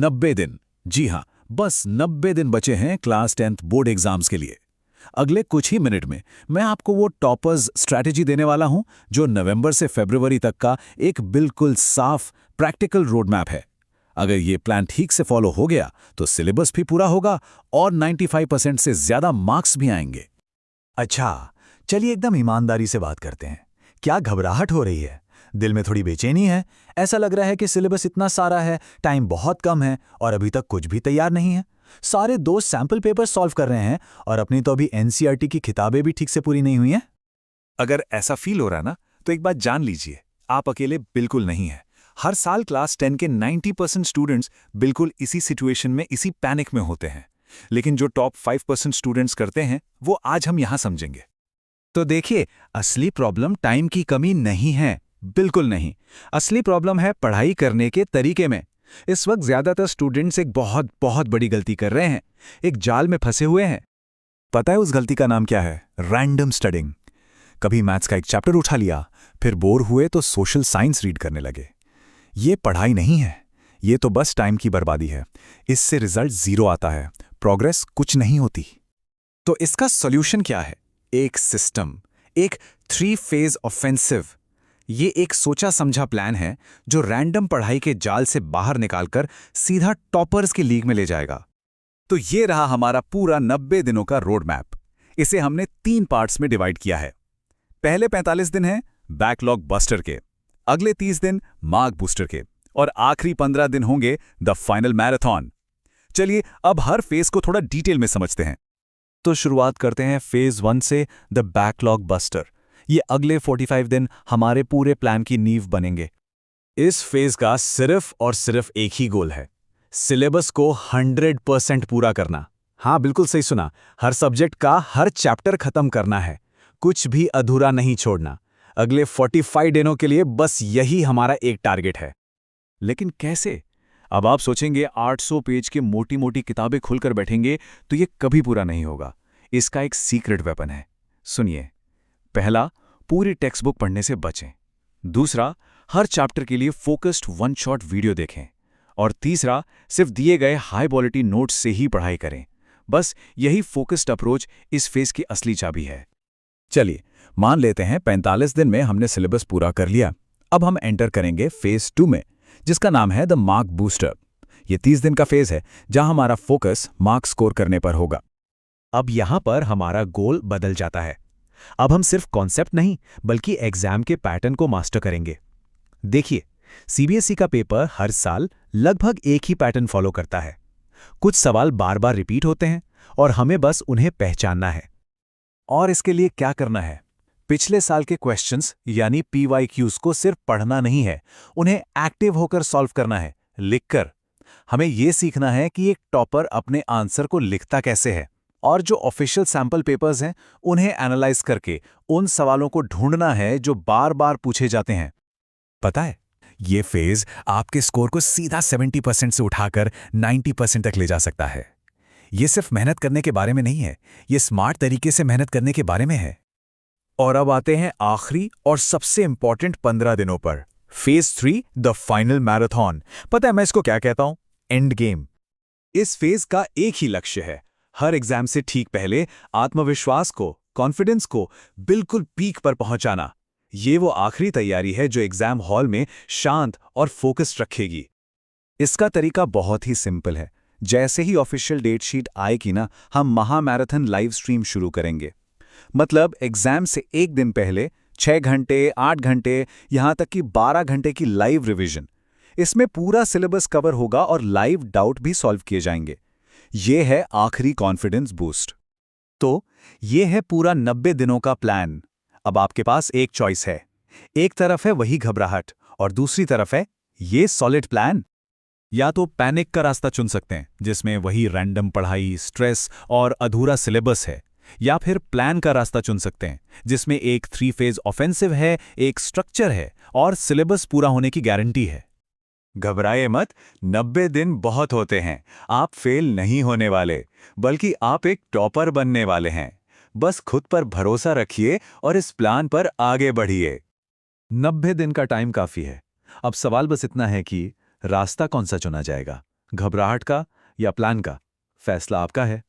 90 दिन। जी हाँ, बस 90 दिन बचे हैं क्लास 10th बोर्ड एग्जाम्स के लिए। अगले कुछ ही मिनट में मैं आपको वो टॉपर्स स्ट्रैटेजी देने वाला हूं जो नवंबर से फरवरी तक का एक बिल्कुल साफ प्रैक्टिकल रोड मैप है। अगर ये प्लान ठीक से फॉलो हो गया तो सिलेबस भी पूरा होगा और 95% से ज्यादा मार्क्स भी आएंगे। अच्छा, चलिए एकदम ईमानदारी से बात करते हैं। क्या घबराहट हो रही है? दिल में थोड़ी बेचैनी है? ऐसा लग रहा है कि सिलेबस इतना सारा है, टाइम बहुत कम है और अभी तक कुछ भी तैयार नहीं है। सारे दोस्त सैंपल पेपर सॉल्व कर रहे हैं और अपनी तो अभी एनसीईआरटी की किताबें भी ठीक से पूरी नहीं हुई हैं। अगर ऐसा फील हो रहा है ना, तो एक बात जान लीजिए, आप अकेले बिल्कुल नहीं हैं। हर साल क्लास 10 के 90% स्टूडेंट्स बिल्कुल इसी सिचुएशन में, इसी पैनिक में होते हैं। लेकिन जो टॉप 5% स्टूडेंट्स करते हैं, वो आज हम यहां समझेंगे। तो देखिए, असली प्रॉब्लम टाइम की कमी नहीं है, बिल्कुल नहीं। असली प्रॉब्लम है पढ़ाई करने के तरीके में। इस वक्त ज्यादातर स्टूडेंट्स एक बहुत बहुत बड़ी गलती कर रहे हैं, एक जाल में फंसे हुए हैं। पता है उस गलती का नाम क्या है? Random studying. कभी मैथ्स का एक चैप्टर उठा लिया, फिर बोर हुए तो सोशल साइंस रीड करने लगे। ये पढ़ाई नहीं है, ये तो बस टाइम की बर्बादी है। इससे रिजल्ट 0 आता है, प्रोग्रेस कुछ नहीं होती। तो इसका सॉल्यूशन क्या है? एक सिस्टम, एक 3 फेज ऑफेंसिव। ये एक सोचा समझा प्लान है जो रैंडम पढ़ाई के जाल से बाहर निकालकर सीधा टॉपर्स की लीग में ले जाएगा। तो ये रहा हमारा पूरा 90 दिनों का रोड मैप। इसे हमने 3 पार्ट्स में डिवाइड किया है। पहले 45 दिन हैं बैकलॉग बस्टर के, अगले 30 दिन मार्क बूस्टर के और आखिरी 15 दिन होंगे द फाइनल मैराथन। चलिए अब हर फेज को थोड़ा डिटेल में समझते हैं। तो शुरुआत करते हैं फेज 1 से, द बैकलॉग बस्टर। ये अगले 45 दिन हमारे पूरे प्लान की नींव बनेंगे। इस फेज का सिर्फ और सिर्फ एक ही गोल है, सिलेबस को 100% पूरा करना। हाँ, बिल्कुल सही सुना, हर सब्जेक्ट का हर चैप्टर खत्म करना है, कुछ भी अधूरा नहीं छोड़ना। अगले 45 दिनों के लिए बस यही हमारा एक टारगेट है। लेकिन कैसे? अब आप सोचेंगे 800 पेज की मोटी मोटी किताबें खुलकर बैठेंगे तो ये कभी पूरा नहीं होगा। इसका एक सीक्रेट वेपन है, सुनिए। पहला, पूरी टेक्स्ट बुक पढ़ने से बचें। दूसरा, हर चैप्टर के लिए फोकस्ड 1 शॉट वीडियो देखें। और तीसरा, सिर्फ दिए गए हाई क्वालिटी नोट्स से ही पढ़ाई करें। बस यही फोकस्ड अप्रोच इस फेज की असली चाबी है। चलिए मान लेते हैं 45 दिन में हमने सिलेबस पूरा कर लिया। अब हम एंटर करेंगे फेज 2 में, जिसका नाम है द मार्क बूस्टर। ये 30 दिन का फेज है जहां हमारा फोकस मार्क्स स्कोर करने पर होगा। अब यहां पर हमारा गोल बदल जाता है। अब हम सिर्फ कॉन्सेप्ट नहीं बल्कि एग्जाम के पैटर्न को मास्टर करेंगे। देखिए, सीबीएसई का पेपर हर साल लगभग एक ही पैटर्न फॉलो करता है। कुछ सवाल बार बार रिपीट होते हैं और हमें बस उन्हें पहचानना है। और इसके लिए क्या करना है? पिछले साल के क्वेश्चंस यानी PYQs को सिर्फ पढ़ना नहीं है, उन्हें एक्टिव होकर सॉल्व करना है, लिखकर। हमें यह सीखना है कि एक टॉपर अपने आंसर को लिखता कैसे है, और जो ऑफिशियल सैंपल पेपर्स हैं उन्हें एनालाइज करके उन सवालों को ढूंढना है जो बार बार पूछे जाते हैं। पता है, ये फेज आपके स्कोर को सीधा 70% से उठाकर 90% तक ले जा सकता है। ये सिर्फ मेहनत करने के बारे में नहीं है, ये स्मार्ट तरीके से मेहनत करने के बारे में है। और अब आते हैं आखिरी और सबसे इंपॉर्टेंट 15 दिनों पर, फेज 3 द फाइनल मैराथन। पता है मैं इसको क्या कहता हूं? End game. इस फेज का एक ही लक्ष्य है, हर एग्जाम से ठीक पहले आत्मविश्वास को, कॉन्फिडेंस को बिल्कुल पीक पर पहुंचाना। ये वो आखिरी तैयारी है जो एग्जाम हॉल में शांत और फोकस्ड रखेगी। इसका तरीका बहुत ही सिंपल है। जैसे ही ऑफिशियल डेट शीट आएगी ना, हम महामैराथन लाइव स्ट्रीम शुरू करेंगे। मतलब एग्जाम से एक दिन पहले 6 घंटे, 8 घंटे, यहां तक कि 12 घंटे की लाइव रिवीजन। इसमें पूरा सिलेबस कवर होगा और लाइव डाउट भी सॉल्व किए जाएंगे। यह है आखिरी कॉन्फिडेंस बूस्ट। तो यह है पूरा 90 दिनों का प्लान। अब आपके पास एक चॉइस है। एक तरफ है वही घबराहट और दूसरी तरफ है ये सॉलिड प्लान। या तो पैनिक का रास्ता चुन सकते हैं, जिसमें वही रैंडम पढ़ाई, स्ट्रेस और अधूरा सिलेबस है, या फिर प्लान का रास्ता चुन सकते हैं, जिसमें एक 3 फेज ऑफेंसिव है, एक स्ट्रक्चर है और सिलेबस पूरा होने की गारंटी है। घबराए मत, 90 दिन बहुत होते हैं। आप फेल नहीं होने वाले, बल्कि आप एक टॉपर बनने वाले हैं। बस खुद पर भरोसा रखिए और इस प्लान पर आगे बढ़िए। 90 दिन का टाइम काफी है। अब सवाल बस इतना है कि रास्ता कौन सा चुना जाएगा, घबराहट का या प्लान का? फैसला आपका है।